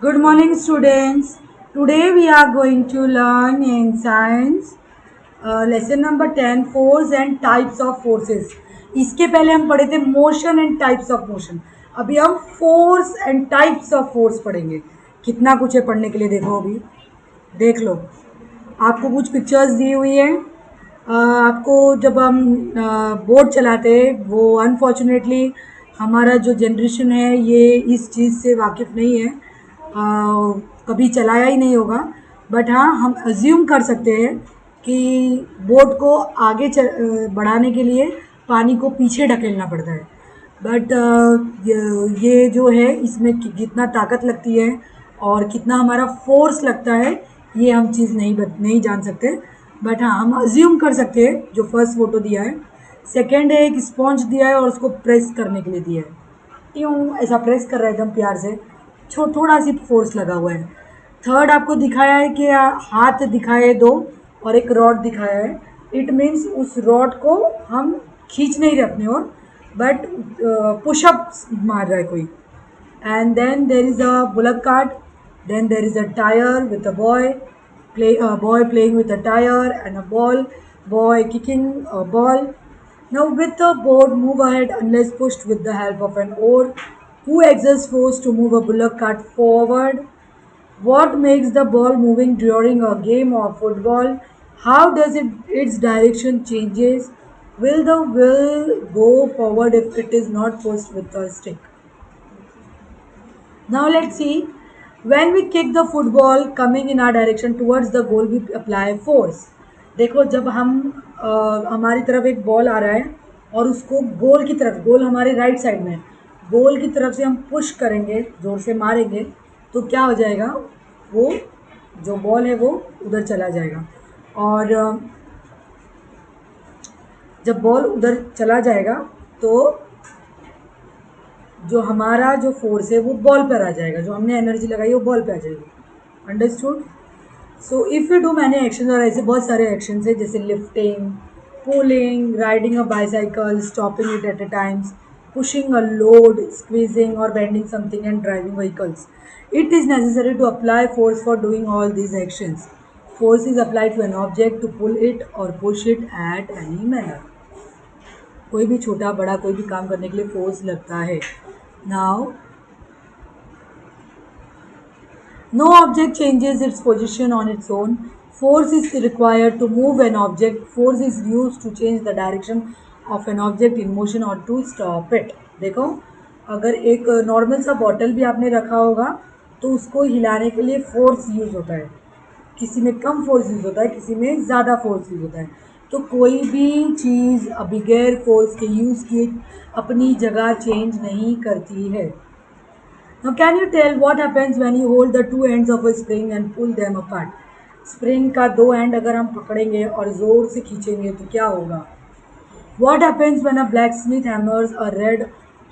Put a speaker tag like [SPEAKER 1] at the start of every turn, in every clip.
[SPEAKER 1] Good morning, students. Today we are going to learn in science lesson number 10 force and types of forces. इसके पहले हम पढ़े थे motion and types of motion. अभी हम force and types of force पढ़ेंगे. कितना कुछ है पढ़ने के लिए. देखो अभी देख लो. आपको कुछ पिक्चर्स दी हुई है. आपको जब हम बोर्ड चलाते हैं वो अनफॉर्चुनेटली हमारा जो जनरेशन है ये इस चीज़ से वाकिफ़ नहीं है. कभी चलाया ही नहीं होगा. बट हाँ, हम अज्यूम कर सकते हैं कि बोट को आगे बढ़ाने के लिए पानी को पीछे ढकेलना पड़ता है. बट ये जो है इसमें कितना ताकत लगती है और कितना हमारा फोर्स लगता है ये हम चीज़ नहीं जान सकते. बट हाँ, हम अज्यूम कर सकते हैं. जो फर्स्ट फोटो दिया है. सेकेंड है एक स्पॉन्ज दिया है और उसको प्रेस करने के लिए दिया है. यूँ ऐसा प्रेस कर रहा है एकदम प्यार से. थोड़ा सी फोर्स लगा हुआ है. थर्ड आपको दिखाया है कि हाथ दिखाए दो और एक रॉड दिखाया है. इट मीन्स उस रॉड को हम खींच नहीं रहे अपनी ओर बट पुशअप मार रहा है कोई. And then there is a bullock cart. Then there is a tyre with a boy playing with a tire and a boy kicking a ball. Now with the board move ahead unless pushed with the help of an oar. Who exerts force to move a bullock cart forward? What makes the ball moving during a game of football? How does its direction changes? Will the wheel go forward if it is not pushed with a stick? Now let's see. When we kick the football coming in our direction towards the goal, we apply force. देखो जब हम हमारी तरफ एक ball आ रहा है और उसको गोल की तरफ, गोल हमारे राइट साइड में है, गोल की तरफ से हम पुश करेंगे, जोर से मारेंगे तो क्या हो जाएगा, वो जो बॉल है वो उधर चला जाएगा. और जब बॉल उधर चला जाएगा तो जो हमारा जो फोर्स है वो बॉल पर आ जाएगा. जो हमने एनर्जी लगाई है वो बॉल पे आ जाएगी. Understood. So if you do many action, और ऐसे बहुत सारे एक्शन है जैसे lifting, pulling, riding a bicycle, stopping it at a times, pushing a load, squeezing और bending something and driving vehicles. It is necessary to apply force for doing all these actions. Force is applied to an object to pull it और push it at any manner. कोई भी छोटा बड़ा कोई भी काम करने के लिए फोर्स लगता है. Now no object changes its position on its own. Force is required to move an object. Force is used to change the direction of an object in motion or to stop it. देखो अगर एक normal सा bottle भी आपने रखा होगा तो उसको हिलाने के लिए फोर्स यूज़ होता है. किसी में कम फोर्स यूज़ होता है, किसी में ज़्यादा फोर्स यूज़ होता है. तो कोई भी चीज़ बगैर फोर्स के यूज़ किए अपनी जगह चेंज नहीं करती है. Now, can you tell what happens when you hold the two ends of a spring and pull them apart? Spring का दो एंड अगर हम पकड़ेंगे और ज़ोर से खींचेंगे तो क्या होगा? What happens when a blacksmith hammers a red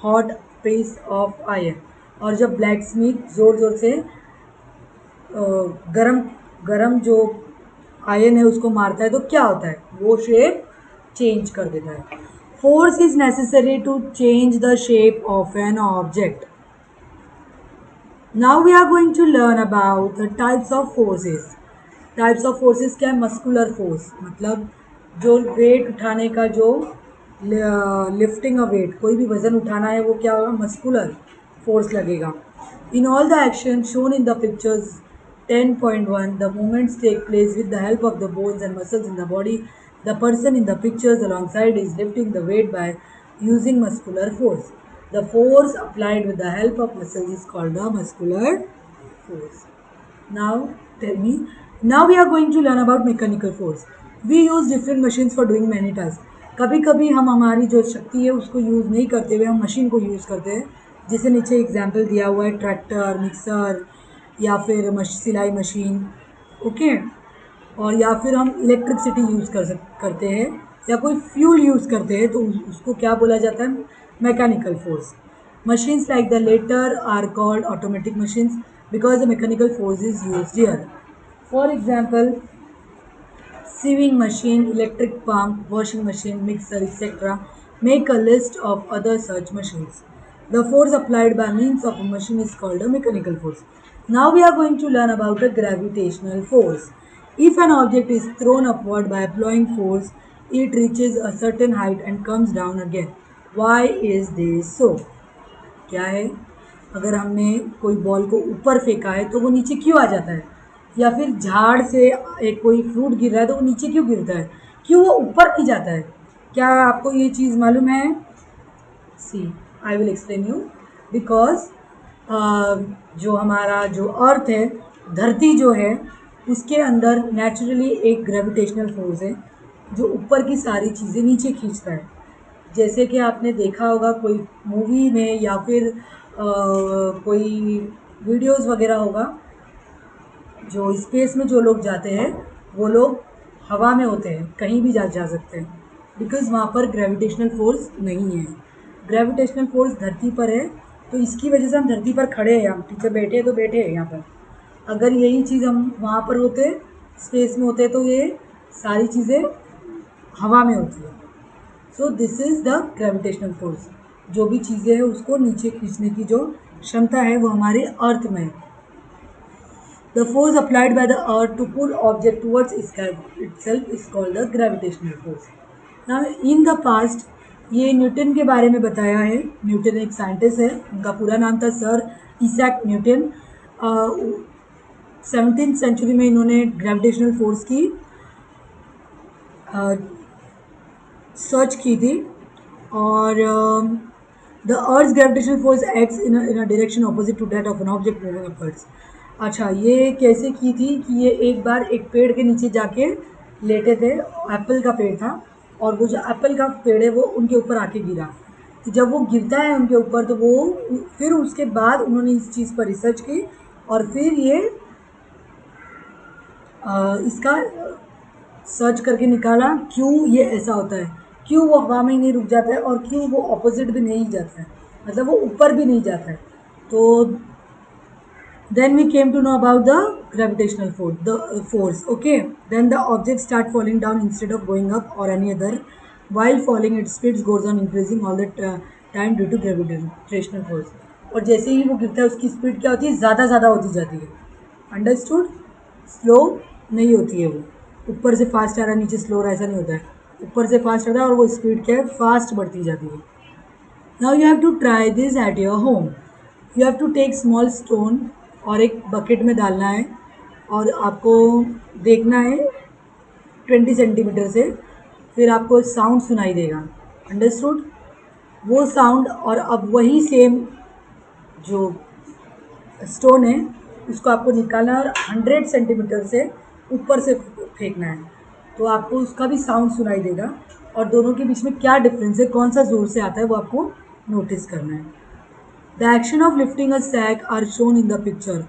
[SPEAKER 1] hot piece of iron? और जब blacksmith ज़ोर ज़ोर से गरम गरम जो आयन है उसको मारता है तो क्या होता है? वो शेप चेंज कर देता है. Force is necessary to change the shape of an object. Now we are going to learn about the types of forces. Types of forces क्या है? मस्कुलर फोर्स मतलब जो वेट उठाने का, जो लिफ्टिंग अ वेट, कोई भी वजन उठाना है वो क्या होगा? मस्कुलर फोर्स लगेगा. In all the action shown in the pictures 10.1 the movements take place with the help of the bones and muscles in the body. The person in the pictures alongside is lifting the weight by using muscular force. The force applied with the help of muscles is called the muscular force. Now tell me, now we are going to learn about mechanical force. We use different machines for doing many tasks. कभी कभी हम हमारी जो शक्ति है उसको use नहीं करते हुए हम मशीन को यूज़ करते हैं. जैसे नीचे एग्जाम्पल दिया हुआ है, ट्रैक्टर, मिक्सर या फिर सिलाई मशीन. ओके. और या फिर हम इलेक्ट्रिसिटी यूज़ करते हैं या कोई फ्यूल यूज़ करते हैं तो उसको क्या बोला जाता है? Mechanical force. Machines like the latter are called automatic machines because the mechanical force is used here. For example sewing machine, electric pump, washing machine, mixer, etc. Make a list of other such machines. The force applied by means of a machine is called a mechanical force. Now we are going to learn about the gravitational force. If an object is thrown upward by applying force, it reaches a certain height and comes down again. Why is this so? क्या है, अगर हमने कोई ball को ऊपर फेंका है तो वो नीचे क्यों आ जाता है, या फिर झाड़ से एक कोई फ्रूट गिर रहा है तो वो नीचे क्यों गिरता है, क्यों वो ऊपर नहीं जाता है? क्या आपको ये चीज़ मालूम है? See I will explain you. Because जो हमारा जो अर्थ है, धरती जो है, उसके अंदर नेचुरली एक ग्रेविटेशनल फोर्स है जो ऊपर की सारी चीज़ें नीचे खींचता है. जैसे कि आपने देखा होगा कोई मूवी में या फिर कोई वीडियोस वगैरह होगा, जो स्पेस में जो लोग जाते हैं वो लोग हवा में होते हैं, कहीं भी जा सकते हैं, बिकॉज़ वहाँ पर ग्रेविटेशनल फोर्स नहीं है. ग्रेविटेशनल फोर्स धरती पर है, तो इसकी वजह से हम धरती पर खड़े हैं, हम टीचर बैठे हैं तो बैठे हैं यहाँ पर. अगर यही चीज़ हम वहाँ पर होते, स्पेस में होते, तो ये सारी चीज़ें हवा में होती है. So this is the gravitational force. जो भी चीज़ें हैं उसको नीचे खींचने की जो क्षमता है वो हमारे अर्थ में है. The force applied by the earth to pull object towards itself is called the gravitational force. Now in the past, ये न्यूटन के बारे में बताया है. न्यूटन एक साइंटिस्ट है, उनका पूरा नाम था सर इसैक न्यूटन. 17th सेंचुरी में इन्होंने ग्रेविटेशनल फोर्स की सर्च की थी. और the earth gravitational force acts in a direction opposite to that of an object moving upwards. अच्छा, ये कैसे की थी कि ये एक बार एक पेड़ के नीचे जाके लेटे थे, एप्पल का पेड़ था, और वो जो एप्पल का पेड़ है वो उनके ऊपर आके गिरा. तो जब वो गिरता है उनके ऊपर, तो वो फिर उसके बाद उन्होंने इस चीज़ पर रिसर्च की और फिर ये इसका सर्च करके निकाला क्यों ये ऐसा होता है, क्यों वो हवा में ही नहीं रुक जाता है और क्यों वो ऑपोजिट भी नहीं जाता है, मतलब वो ऊपर भी नहीं जाता है. तो then we came to know about the gravitational force. Okay, then the object start falling down instead of going up or any other. While falling, its speed goes on increasing all the time due to gravitational force. और जैसे ही वो गिरता है उसकी speed क्या होती है, ज़्यादा होती जाती है. अंडरस्टूड? स्लो नहीं होती है वो. ऊपर से फास्ट आ रहा है, नीचे स्लो हो रहा है, ऐसा नहीं होता है. ऊपर से फास्ट आता है और वो स्पीड क्या है, फास्ट बढ़ती जाती है. Now you have to try this at your home. You have to take small stone और एक बकेट में डालना है और आपको देखना है 20 सेंटीमीटर से, फिर आपको साउंड सुनाई देगा. अंडरस्टूड? वो साउंड, और अब वही सेम जो स्टोन है उसको आपको निकालना है और 100 सेंटीमीटर से ऊपर से फेंकना है, तो आपको उसका भी साउंड सुनाई देगा. और दोनों के बीच में क्या डिफरेंस है, कौन सा ज़ोर से आता है, वो आपको नोटिस करना है. The action of lifting a sack are shown in the picture.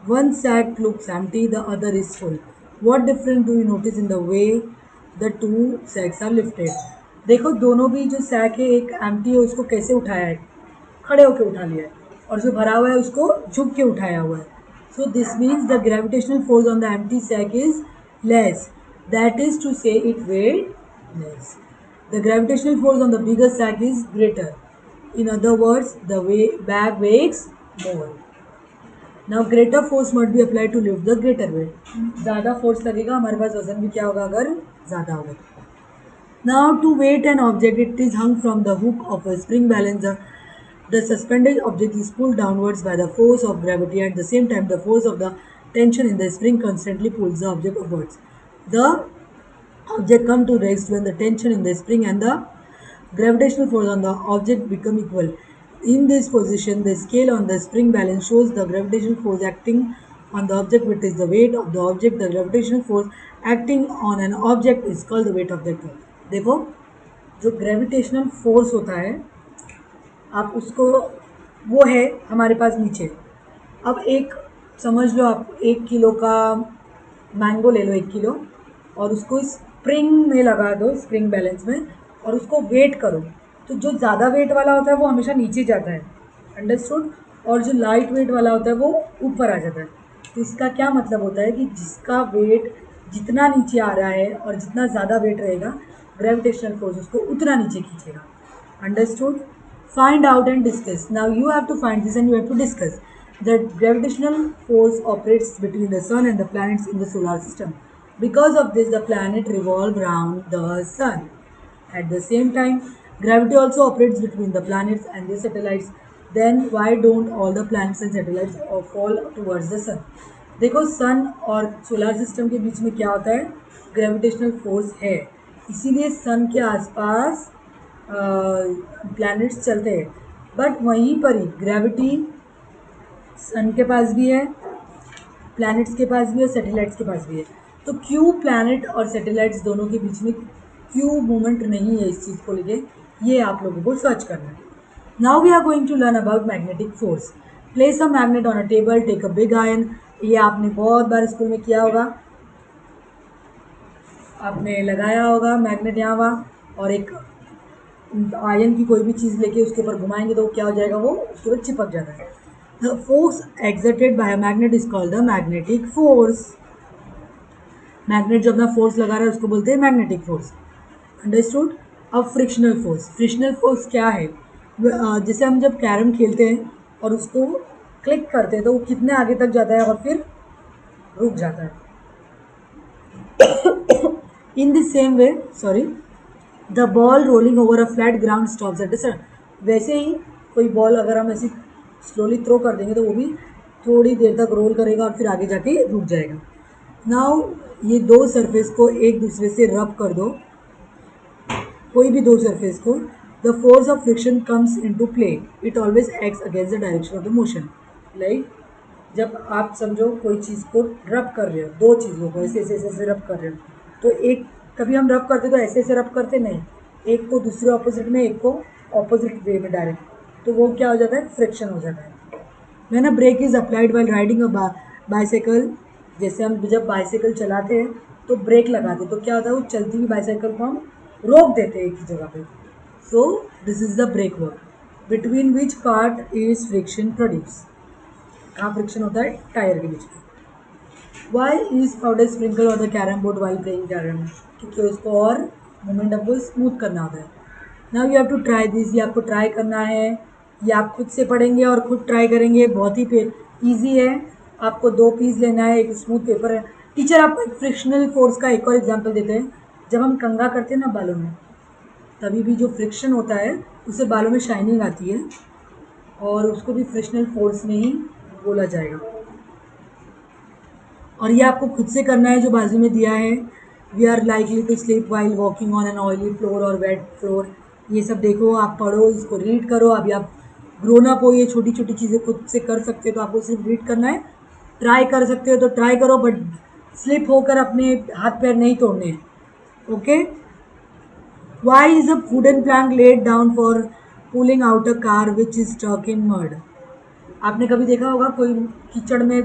[SPEAKER 1] One sack looks empty, the other is full. What difference do you notice in the way the two sacks are lifted? देखो, दोनों भी जो sac है, एक empty है उसको कैसे उठाया है, खड़े होकर उठा लिया है, और जो भरा हुआ है उसको झुक के उठाया हुआ है. So this means the gravitational force on the empty sack is less. That is to say, it weighed less. The gravitational force on the bigger sack is greater. In other words, the bag weighs more. Now greater force must be applied to lift the greater weight. ज़्यादा force लगेगा, हमारे पास वजन भी क्या होगा अगर ज़्यादा होगा. Now to weight an object, it is hung from the hook of a spring balance. The suspended object is pulled downwards by the force of gravity. At the same time, the force of the tension in the spring constantly pulls the object upwards. The object comes to rest when the tension in the spring and the gravitational force on the object become equal. In this position, the scale on the spring balance shows the gravitational force acting on the object, which is the weight of the object. The gravitational force acting on an object is called the weight of the object. देखो, जो gravitational force होता है, आप उसको, वो है हमारे पास नीचे. अब एक समझ लो, आप 1 किलो का मैंगो ले लो, 1 किलो, और उसको स्प्रिंग में लगा दो, स्प्रिंग बैलेंस में, और उसको वेट करो, तो जो ज़्यादा वेट वाला होता है वो हमेशा नीचे जाता है. अंडरस्टूड? और जो लाइट वेट वाला होता है वो ऊपर आ जाता है. तो इसका क्या मतलब होता है कि जिसका वेट जितना नीचे आ रहा है और जितना ज़्यादा वेट रहेगा, ग्रेविटेशनल फोर्स उसको उतना नीचे खींचेगा. Understood? Find out and discuss. Now you have to find this and you have to discuss. The gravitational force operates between the sun and the planets in the solar system. Because of this, the planet revolve around the sun. At the same time, gravity also operates between the planets and their satellites. Then why don't all the planets and satellites fall towards the sun? देखो सन और solar system के बीच में क्या होता है, gravitational force है, इसीलिए सन के आसपास प्लैनेट्स चलते हैं. बट वहीं पर ही ग्रेविटी सन के पास भी है, प्लैनेट्स के पास भी है, सैटेलाइट्स के पास भी है. तो क्यों प्लैनेट और सैटेलाइट्स दोनों के बीच में क्यों मूवमेंट नहीं है, इस चीज़ को लेके ये आप लोगों को सर्च करना है. Now we are going to learn about magnetic force. Place a magnet on a table, take a big iron. ये आपने बहुत बार स्कूल में किया होगा, आपने लगाया होगा मैग्नेट यहाँ वहाँ, और एक आयन की कोई भी चीज़ लेके उसके ऊपर घुमाएंगे तो क्या हो जाएगा, वो उसके ऊपर चिपक जाता है. The force exerted bye a magnet is called the magnetic force. Magnet जो अपना फोर्स लगा रहा है उसको बोलते हैं मैग्नेटिक फोर्स. अंडरस्टूड. अब फ्रिक्शनल फोर्स. फ्रिक्शनल फोर्स क्या है, जैसे हम जब कैरम खेलते हैं और उसको क्लिक करते हैं तो वो कितने आगे तक जाता है और फिर रुक जाता है. In the same way, sorry, the ball rolling over a flat ground stops at the centre. वैसे ही कोई बॉल अगर हम ऐसे स्लोली थ्रो कर देंगे तो वो भी थोड़ी देर तक रोल करेगा और फिर आगे जाके रुक जाएगा. नाउ ये दो सरफेस को एक दूसरे से रब कर दो, कोई भी दो सरफेस को. The force of friction comes into play. It always acts against the direction of the motion. Like जब आप समझो कोई चीज़ को रब कर रहे हो, दो चीज़ों को ऐसे ऐसे ऐसे रब कर रहे हो, तो एक कभी हम रब करते तो ऐसे ऐसे रब करते नहीं, एक को दूसरे ऑपोजिट में, एक को ऑपोजिट वे में डायरेक्ट, तो वो क्या हो जाता है, फ्रिक्शन हो जाता है. When a brake is applied while riding a bicycle. जैसे हम जब बाइसाइकिल चलाते हैं तो ब्रेक लगाते तो क्या होता है, वो चलती हुई बाइसाइकिल को हम रोक देते हैं एक ही जगह पे. So this is the brake work. Between which part is friction produce. कहाँ फ्रिक्शन होता है, टायर के बीच में. Why is powder sprinkle on the carrom board while playing carrom. क्योंकि उसको और मोमेंटम को स्मूथ करना होता है. Now you have to try this. ये आपको ट्राई करना है, ये आप खुद से पढ़ेंगे और खुद ट्राई करेंगे. बहुत ही ईजी है. आपको दो पीस लेना है, एक स्मूथ पेपर है. टीचर आपको एक फ्रिक्शनल फोर्स का एक और एग्जाम्पल देते हैं. जब हम कंघा करते हैं ना बालों में, तभी भी जो फ्रिक्शन होता है उससे बालों में शाइनिंग आती है, और उसको भी फ्रिक्शनल फोर्स में ही बोला जाएगा. और ये आपको खुद से करना है जो बाजू में दिया है. We are likely to slip while walking on an oily floor और वेट फ्लोर. ये सब देखो, आप पढ़ो, इसको रीड करो. अभी आप ग्रोन अप हो, ये छोटी छोटी चीज़ें खुद से कर सकते हो, तो आपको सिर्फ रीड करना है. ट्राई कर सकते हो तो ट्राई करो, बट स्लिप होकर अपने हाथ पैर नहीं तोड़ने हैं. Okay. Why is a wooden plank laid down for pulling out a car which is stuck in mud. आपने कभी देखा होगा कोई कीचड़ में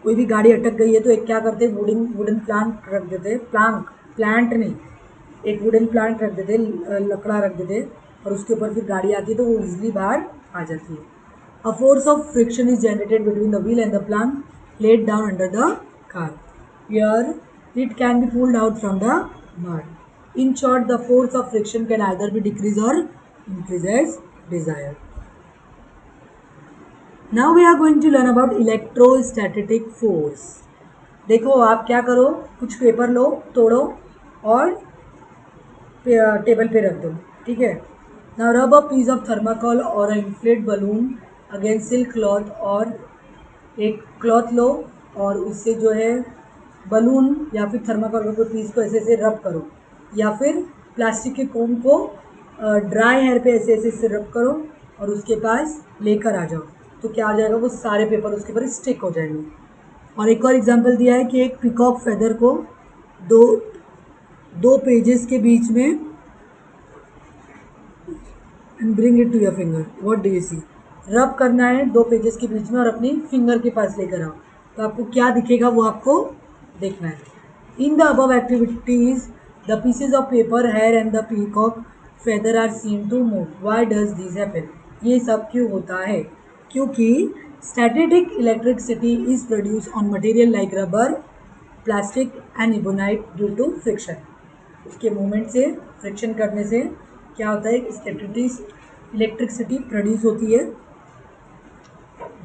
[SPEAKER 1] कोई भी गाड़ी अटक गई है तो एक क्या करते हैं, वुडन प्लांट रख देते हैं. प्लांट नहीं, एक वुडन प्लांट रख देते, लकड़ा रख देते, और उसके ऊपर फिर गाड़ी आती है तो वो इजीली बाहर आ जाती है. A force of friction is generated between the wheel and the plant laid down under the car. Here it can be pulled out from the mud. In short, the force of friction can either be decreased or increased as desired. Now we are going to learn about electrostatic force. देखो आप क्या करो, कुछ paper लो, तोड़ो और table पे रख दो. ठीक है. Now rub a piece of thermocol or an inflated balloon against silk cloth. और एक क्लॉथ लो और उससे जो है बलून या फिर थर्माकोल के पीस को ऐसे ऐसे रब करो, या फिर प्लास्टिक के कोन को ड्राई हेयर पे ऐसे ऐसे ऐसे रब करो और उसके पास लेकर आ जाओ, तो क्या आ जाएगा, वो सारे पेपर उसके ऊपर स्टिक हो जाएंगे. और एक और एग्जांपल दिया है कि एक पिकॉक फेदर को दो दो पेजेस के बीच में and bring it to your finger. What do you see. Rub करना है दो पेजेस के बीच में और अपनी फिंगर के पास लेकर आओ, तो आपको क्या दिखेगा वो आपको देखना है. In the above activities the pieces of paper, hair and the peacock feather are seen to move. Why does this happen. ये सब क्यों होता है, क्योंकि static electricity is produce on material like rubber, plastic and ebonite due to friction. उसके movement से, friction करने से क्या होता है, इलेक्ट्रिसिटी प्रोड्यूस होती है।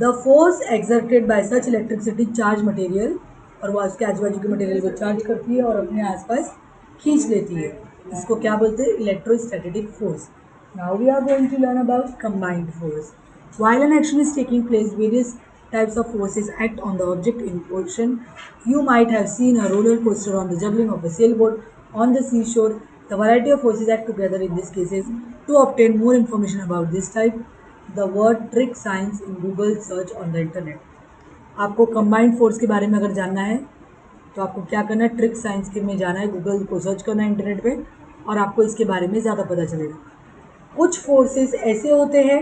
[SPEAKER 1] The force exerted by such electricity charge material, और वो उसके आजू बाजू के मटेरियल को चार्ज करती है और अपने आसपास खींच लेती है। इसको क्या बोलते हैं? Electrostatic force. Now we are going to learn about combined force. While an action is taking place, various types of forces act on the object in motion. You might have seen a roller coaster on the juggling of a sailboat on the seashore. The variety of forces act together in these cases. To obtain more information about this type, the word trick science in Google search on the internet. आपको combined force के बारे में अगर जानना है तो आपको क्या करना है? ट्रिक साइंस के में जाना है, गूगल को सर्च करना है इंटरनेट पे, और आपको इसके बारे में ज़्यादा पता चलेगा। कुछ फोर्सेस ऐसे होते हैं,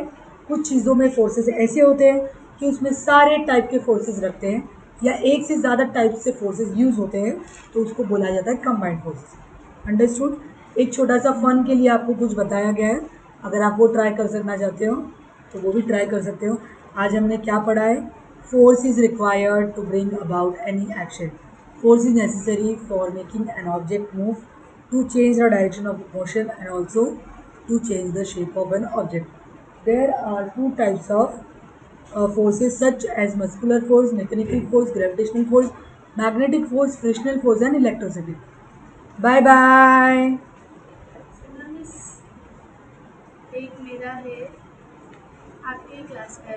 [SPEAKER 1] कुछ चीज़ों में फोर्सेस ऐसे होते हैं कि उसमें सारे टाइप के फोर्सेस रखते हैं, या एक से ज़्यादा टाइप से फोर्सेस यूज़ होते हैं, तो उसको बोला जाता है कंबाइंड फोर्सेस। अंडरस्टूड? एक छोटा सा फन के लिए आपको कुछ बताया गया है, अगर आप वो ट्राई कर सकना चाहते हो तो वो भी ट्राई कर सकते हो। आज हमने क्या पढ़ा है? Force is required to bring about any action. Force is necessary for making an object move, to change the direction of motion, and also to change the shape of an object. There are two types of forces such as muscular force, mechanical force, gravitational force, magnetic force, frictional force, and electricity. Bye bye.
[SPEAKER 2] सुनो miss, एक मेरा है आपके class का